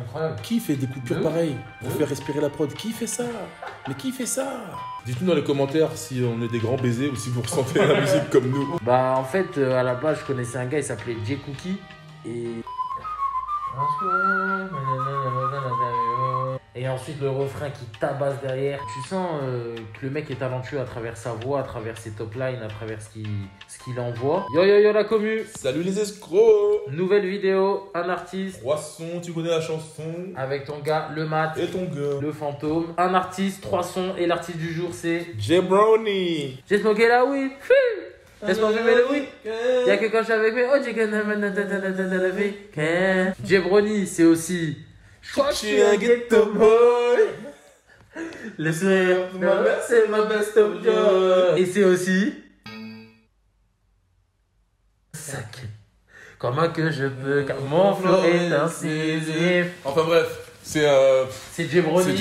incroyable. Qui fait des coupures pareilles pour faire respirer la prod? Qui fait ça? Mais qui fait ça? Dites-nous dans les commentaires si on est des grands baisers ou si vous ressentez la musique comme nous. Bah en fait, à la base, je connaissais un gars, il s'appelait Jay Cookie. Et ensuite le refrain qui tabasse derrière. Tu sens que le mec est talentueux à travers sa voix, à travers ses top lines, à travers ce qu'il envoie. Yo yo yo la commu. Salut les escrocs. Nouvelle vidéo, un artiste. Trois sons, tu connais la chanson. Avec ton gars, le mat. Et ton gars. Le fantôme. Un artiste, 3 sons. Et l'artiste du jour c'est... Jabroni. J'ai smoké la weed. Laisse-moi fumer le weed. Y'a que quand je suis avec mes... Oh j'ai que... Jabroni c'est aussi... Je crois que je suis un ghetto boy. Le sourire de ma mère, c'est ma best of joy. Et c'est aussi... Sac. Comment que je peux, car mon flow est incisif. Enfin bref, c'est Jabroni.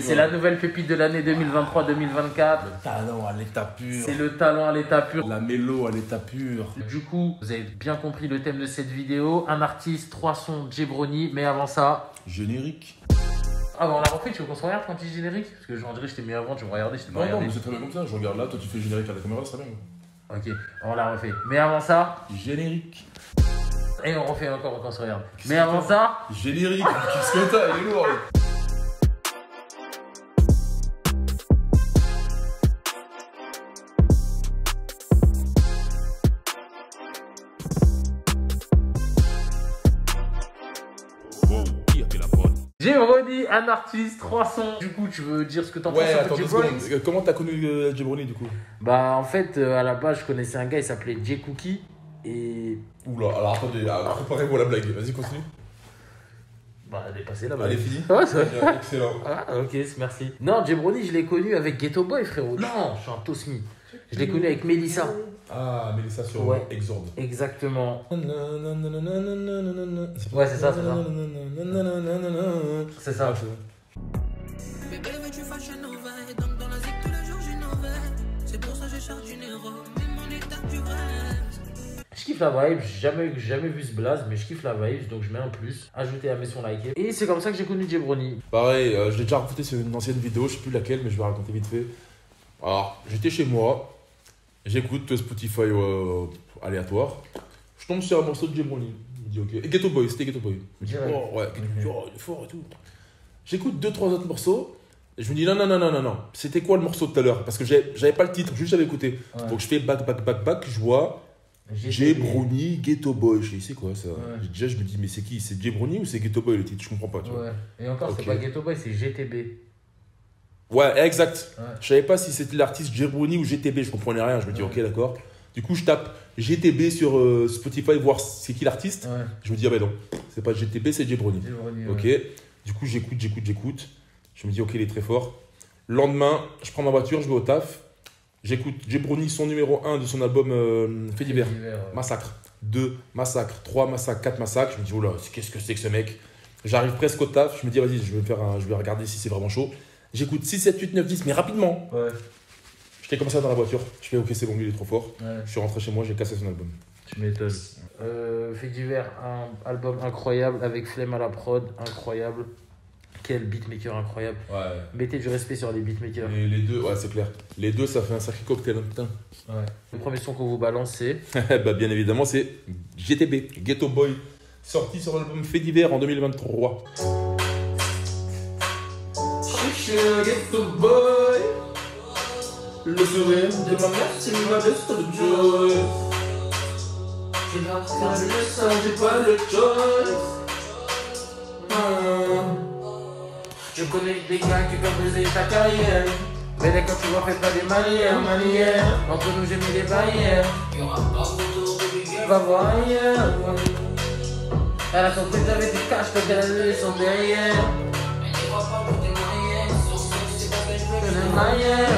C'est C'est la nouvelle pépite de l'année 2023-2024. Le talent à l'état pur. C'est le talent à l'état pur. La mélo à l'état pur. Du coup, vous avez bien compris le thème de cette vidéo. Un artiste, 3 sons, Jabroni. Mais avant ça... Générique. Ah bah on l'a refait, tu veux qu'on se regarde quand tu dis générique? Parce que j'en dirais je t'ai mis avant, tu me regardais, je t'ai pas Non, regardé. mais c'est très bien comme ça. Je regarde là, toi tu fais le générique à la caméra, c'est très bien. Ok, on l'a refait. Mais avant ça... Générique. Et on refait encore quand on se regarde. Mais avant ça... Générique. Qu'est-ce que t'as? Il est lourd. Jabroni, un artiste, 3 sons. Du coup, tu veux dire ce que t'en penses? Ouais, attends, Jabroni? comment t'as connu Jabroni du coup? Bah, en fait, à la base, je connaissais un gars, il s'appelait Jay Cookie. Et. Oula, alors attendez, préparez-moi la blague. Vas-y, continue. Bah, elle est passée là-bas. Elle est finie? Ouais, c'est vrai. Excellent. Ah, ok, merci. Non, Jabroni, je l'ai connu avec Ghetto Boy, frérot. Non, je suis un Tosmi. Je l'ai connu avec Mélissa. Ah, Mélissa sur Exorde. Exactement. Ouais, c'est ça, c'est ça. C'est ça. Bébé, veux-tu fashion Nova? Et donc dans la zik tous les jours j'innovais. C'est pour ça que je charge une héros. Mais mon état du vrai. Je kiffe la vibe, j'ai jamais vu ce blaze, mais je kiffe la vibe, donc je mets un plus. Ajouter à mes sons likés. Et c'est comme ça que j'ai connu Jabroni. Pareil, je l'ai déjà raconté sur une ancienne vidéo, je sais plus laquelle, mais je vais raconter vite fait. Alors, j'étais chez moi, j'écoute Spotify aléatoire. Je tombe sur un morceau de Jabroni. Je me dis ok. Et Ghetto Boy, c'était Ghetto Boy. Je me dis oh ouais, il est fort et tout. J'écoute 2-3 autres morceaux. Et je me dis non. C'était quoi le morceau de tout à l'heure? Parce que j'avais pas le titre, juste j'avais écouté. Ouais. Donc je fais back, je vois Jabroni, Ghetto Boy. Je dis c'est quoi ça? Ouais. Déjà je me dis mais c'est qui? C'est Jabroni ou c'est Ghetto Boy le titre? Je comprends pas. Tu vois. Et encore c'est pas Ghetto Boy, c'est GTB. Ouais, exact. Ouais. Je savais pas si c'était l'artiste Jabroni ou GTB, je comprenais rien. Je me dis ok d'accord. Du coup je tape GTB sur Spotify voir c'est qui l'artiste. Ouais. Je me dis ah ben non, c'est pas GTB, c'est Jabroni. Ok. Du coup j'écoute. Je me dis ok il est très fort. Lendemain, je prends ma voiture, je vais au taf. J'écoute Jabroni, son numéro 1 de son album Fait divers. Ouais. Massacre. 2, Massacre. 3, Massacre. 4, Massacre. Je me dis oula, qu'est-ce que c'est que ce mec? J'arrive presque au taf. Je me dis vas-y, je vais regarder si c'est vraiment chaud. J'écoute 6, 7, 8, 9, 10, mais rapidement. Ouais. J'étais comme ça dans la voiture. Je fais ok, c'est bon, lui il est trop fort. Ouais. Je suis rentré chez moi, j'ai cassé son album. Tu m'étonnes. Fait divers, un album incroyable avec Flemme à la prod, incroyable. Quel beatmaker incroyable. Ouais. Mettez du respect sur les beatmakers. Et les deux, ouais, c'est clair. Les deux, ça fait un sacré cocktail, hein, putain. Ouais. Le premier son qu'on vous balance, c'est bah, bien évidemment, c'est GTB, Ghetto Boy, sorti sur l'album Fait divers en 2023. Je suis un Ghetto Boy. Le sourire de ma mère, c'est ma best of joy. J'ai la j'ai pas le choice. Je connais des gars qui peuvent briser ta carrière. Mais dès que tu vois, fais pas des manières. Entre nous, j'ai mis des barrières. Y'aura pas de va voir ailleurs. Elle a son tête avec des caches, peut qu'elle a levé son derrière. Mais n'y crois pas pour tes moyens. C'est pas que je veux que les manières.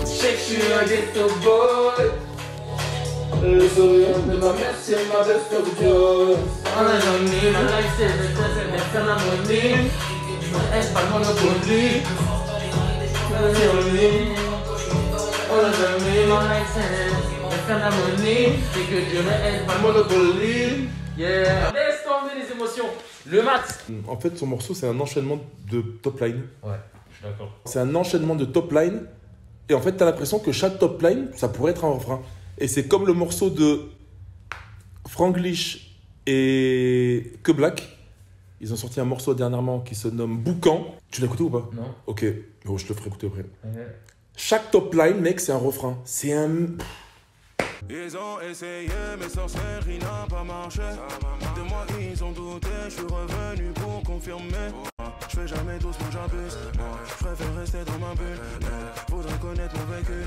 Je sais que je suis un ghetto boy. Le sourire de ma mère, c'est ma best of joy. On a jamais ma life, c'est le test, c'est bien faire la monnaie. Je me laisse pas le monopoly. On a jamais ma life, c'est bien faire la monnaie. C'est que Dieu ne laisse pas le monopoly. Yeah. Laisse tomber les émotions. Le mat. En fait, son morceau, c'est un enchaînement de top line. Ouais, je suis d'accord. C'est un enchaînement de top line. Et en fait, t'as l'impression que chaque top line, ça pourrait être un refrain. Et c'est comme le morceau de Franglish et Que Black. Ils ont sorti un morceau dernièrement qui se nomme Boucan. Tu l'as écouté ou pas? Non. Ok, bon, je te le ferai écouter après. Ouais. Chaque top line, mec, c'est un refrain. C'est un... Ils ont essayé, mais sorcellerie n'a pas marché. De moi, ils ont douté, je suis revenu pour confirmer. Je fais jamais tout ce que j'abuse. Je préfère rester dans ma bulle. Faudrait connaître mon vécu.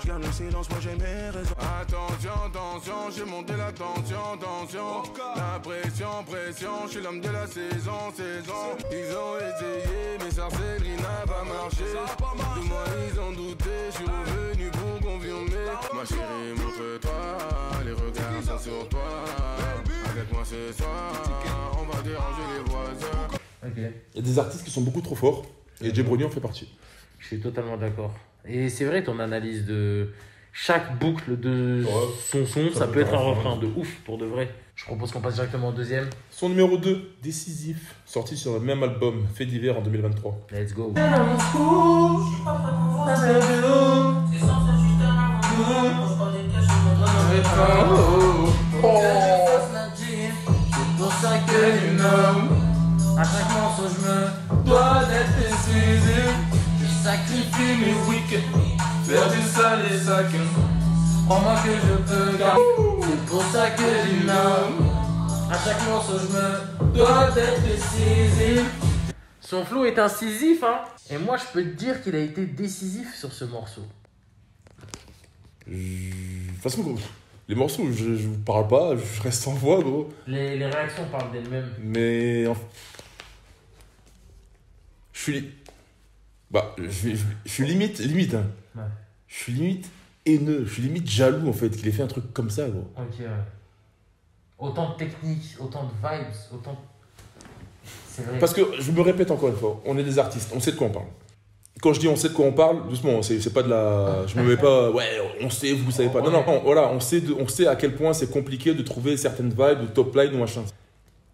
Je garde le silence, moi j'ai mes raisons. Attention, attention, j'ai monté la tension, tension. La pression, pression, je suis l'homme de la saison, saison. Ils ont essayé, mais sorcellerie n'a pas marché. De moi, ils ont douté, je suis revenu pour confirmer. Ma chérie, montre-toi, les regards sont sur toi. Avec moi ce soir, on va déranger les voisins. Ok. Il y a des artistes qui sont beaucoup trop forts. Et Jabroni en fait partie. Je suis totalement d'accord. Et c'est vrai, ton analyse de chaque boucle de son son, ça peut être un refrain de ouf, pour de vrai. Je propose qu'on passe directement au deuxième. Son numéro 2, Décisif, sorti sur le même album, Fait d'hiver en 2023. Let's go. C'est pour ça que tu nommes. À chaque morceau, je me dois d'être décisif. Je sacrifie mes week-ends, faire du sale et sac. Crois-moi que je peux garder. C'est pour ça que je nomme. À chaque morceau, je me dois d'être décisif. Son flow est incisif, hein. Et moi, je peux te dire qu'il a été décisif sur ce morceau. De toute façon, gros, les morceaux, je vous parle pas, je reste sans voix, gros. Les réactions parlent d'elles-mêmes. Mais... Je suis limite, hein. Ouais. Je suis limite haineux, je suis limite jaloux, en fait, qu'il ait fait un truc comme ça, gros. Ok, ouais. Autant de techniques, autant de vibes, autant... C'est vrai. Parce que, je me répète encore une fois, on est des artistes, on sait de quoi on parle. Quand je dis on sait de quoi on parle, doucement, c'est pas de la... Je me mets pas, ouais, on sait, vous savez pas. Non, voilà, on sait à quel point c'est compliqué de trouver certaines vibes, de top line ou machin.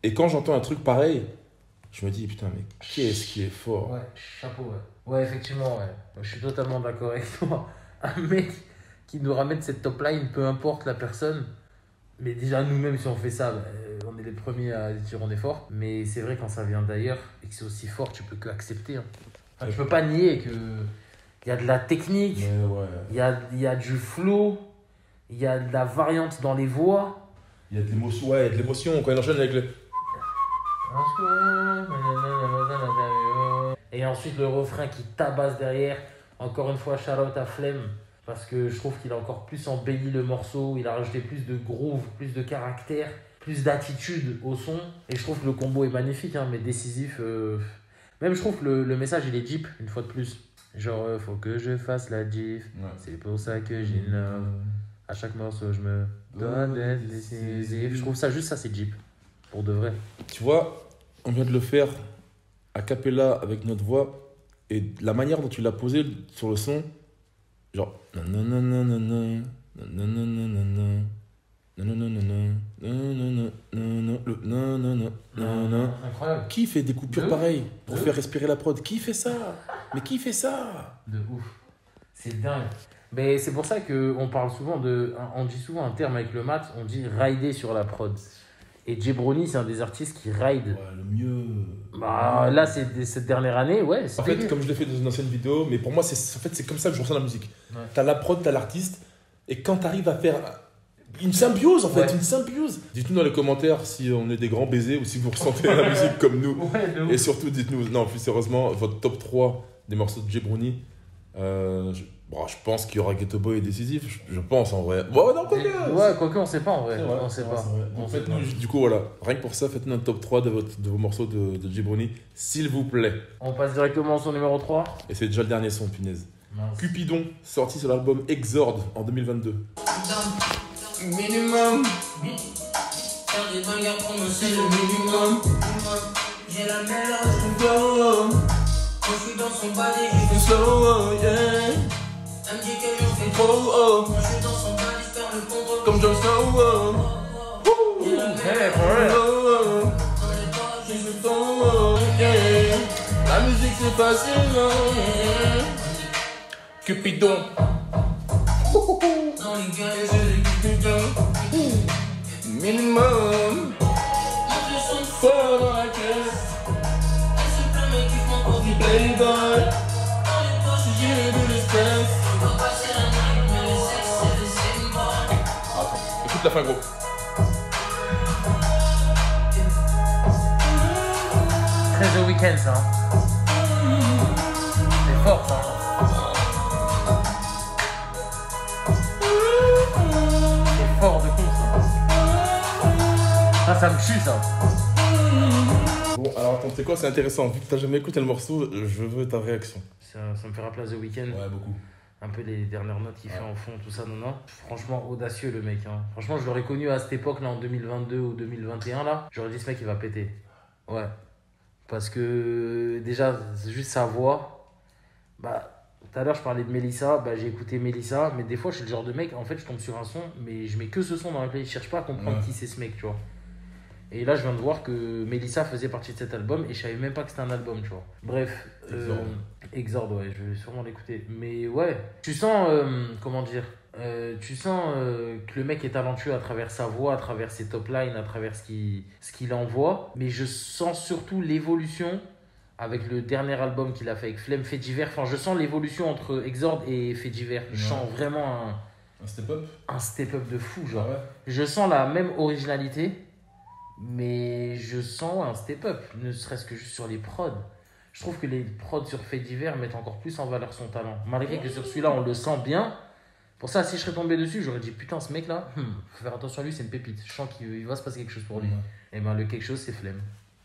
Et quand j'entends un truc pareil, je me dis, putain, mais qu'est-ce qui est fort. Ouais, chapeau, ouais. Ouais, effectivement, ouais. Je suis totalement d'accord avec toi. Un mec qui nous ramène cette top line, peu importe la personne. Mais déjà, nous-mêmes, si on fait ça, on est les premiers à dire on est fort. Mais c'est vrai, quand ça vient d'ailleurs et que c'est aussi fort, tu peux que accepter. Hein. Enfin, tu peux pas nier qu'il y a de la technique, il y a du flow, il y a de la variante dans les voix. Il y a de l'émotion, ouais, il y a de l'émotion quand il enchaîne avec le... Et ensuite le refrain qui tabasse derrière. Encore une fois, shout out à Flemme. Parce que je trouve qu'il a encore plus embelli le morceau. Il a rajouté plus de groove, plus de caractère, plus d'attitude au son. Et je trouve que le combo est magnifique, hein, mais décisif. Même je trouve que le message il est deep, une fois de plus. Genre, faut que je fasse la diff. Ouais. C'est pour ça que j'innove. À chaque morceau, je me dois d'être décisif. Je trouve ça juste ça, c'est deep. Pour de vrai. Tu vois, on vient de le faire a cappella avec notre voix. Et la manière dont tu l'as posé sur le son, genre... Incroyable. Qui fait des coupures pareilles pour faire respirer la prod? Qui fait ça? Mais qui fait ça? De ouf. C'est dingue. Mais c'est pour ça qu'on parle souvent de... On dit souvent un terme avec le mat, on dit rider sur la prod. Et Jabroni, c'est un des artistes qui ride. Ouais, le mieux. Bah, là, c'est cette dernière année, ouais. En fait, comme je l'ai fait dans une ancienne vidéo, mais pour moi, c'est comme ça que je ressens la musique. Ouais. T'as la prod, t'as l'artiste, et quand t'arrives à faire une symbiose, en fait, une symbiose. Dites-nous dans les commentaires si on est des grands baisers ou si vous ressentez la musique comme nous. Ouais, et surtout, dites-nous, non, plus sérieusement, votre top 3 des morceaux de Jabroni. Je pense qu'il y aura Ghetto Boy et Décisif, je pense en vrai. Bon, non, quoique on sait pas en vrai. On sait pas. Du coup, voilà, rien que pour ça, faites-nous un top 3 de vos morceaux de Jabroni, s'il vous plaît. On passe directement au son numéro 3. Et c'est déjà le dernier son, punaise. Mince. Cupidon, sorti sur l'album Exorde en 2022. Minimum. Faire des bagarres pour moi, c'est le minimum. J'ai la meilleure de flow. Quand je suis dans son body, je fais slow, yeah. Elle me dit que j'en fais trop, oh. Quand je suis dans son body, je perds le contrôle comme Jon Snow, oh. Yeah, la meilleure de flow. Quand c'est facilement. Cupidon. Dans les gars, je les Minimum. je sens Fort dans la caisse. elle se plaint, mais kiffe mon profil. Playboy. Dans les poches, J'ai de l'espace. on va passer la nuit, mais le sexe, c'est le same boy. Attends, écoute la fin, gros. Très The Weeknd, ça. C'est fort, ça. C'est fort de con, ça. Ça me tue, ça. Bon, alors attends, c'est quoi, c'est intéressant. Vu que t'as jamais écouté le morceau, je veux ta réaction. Ça me fait rappeler à The Weeknd. Ouais, beaucoup. Un peu les dernières notes qu'il fait en fond, tout ça, non. Franchement, audacieux, le mec. Hein. Franchement, je l'aurais connu à cette époque, là, en 2022 ou 2021, là. J'aurais dit, ce mec, il va péter. Ouais. Parce que, déjà, c'est juste sa voix. Bah, tout à l'heure, je parlais de Mélissa. Bah, j'ai écouté Mélissa. Mais des fois, je suis le genre de mec, en fait, je tombe sur un son, mais je mets que ce son dans la playlist. Je cherche pas à comprendre qui c'est ce mec, tu vois. Et là, je viens de voir que Mélissa faisait partie de cet album et je savais même pas que c'était un album, tu vois. Bref, Exorde, ouais, je vais sûrement l'écouter. Mais ouais, tu sens, comment dire, tu sens que le mec est talentueux à travers sa voix, à travers ses top lines, à travers ce qu'il envoie. Mais je sens surtout l'évolution avec le dernier album qu'il a fait avec Flemme Fait Divers. Enfin, je sens l'évolution entre Exorde et Fait Divers. Je sens vraiment Un step-up. un step-up de fou, genre. Ah ouais. Je sens la même originalité. Mais je sens un step-up, ne serait-ce que juste sur les prods. Je trouve que les prods sur Fait Divers mettent encore plus en valeur son talent. Malgré que sur celui-là, on le sent bien. Pour ça, si je serais tombé dessus, j'aurais dit putain, ce mec-là, faut faire attention à lui, c'est une pépite. Je sens qu'il va se passer quelque chose pour lui. Et ben, le quelque chose, c'est Flemme.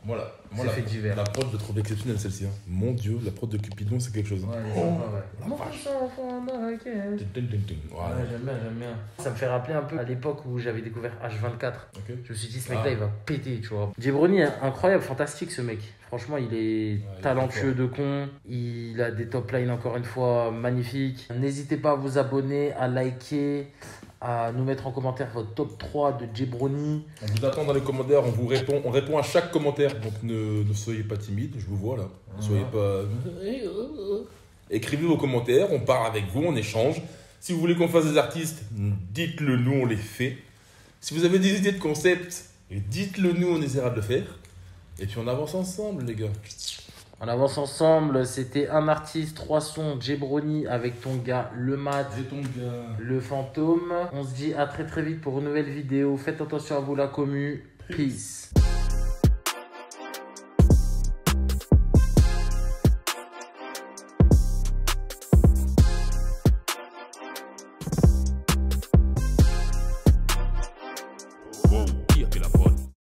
Voilà. C'est Fait Divers. La prod, je la trouve exceptionnelle, celle-ci. Hein. Mon Dieu, la prod de Cupidon, c'est quelque chose. Ouais, Hein. les sympas, ouais. la Mon vache. enfant américain. Ting, ting, ting. Voilà. Ouais, j'aime bien. Ça me fait rappeler un peu à l'époque où j'avais découvert H24. Ok. Je me suis dit, ce mec-là, il va péter, tu vois. Jabroni, incroyable, fantastique, ce mec. Franchement, il est talentueux de con. Il a des top lines, encore une fois, magnifiques. N'hésitez pas à vous abonner, à liker, à nous mettre en commentaire votre top 3 de Jabroni. On vous attend dans les commentaires, on répond à chaque commentaire. Donc ne soyez pas timide, je vous vois là. Ne soyez pas. Écrivez vos commentaires, on parle avec vous, on échange. Si vous voulez qu'on fasse des artistes, dites-le nous, on les fait. Si vous avez des idées de concept, dites-le nous, on essaiera de le faire. Et puis on avance ensemble, les gars. On avance ensemble, c'était un artiste, 3 sons, Jabroni avec ton gars, le Mat, C'est ton gars. le fantôme. On se dit à très très vite pour une nouvelle vidéo. Faites attention à vous la commu. Peace.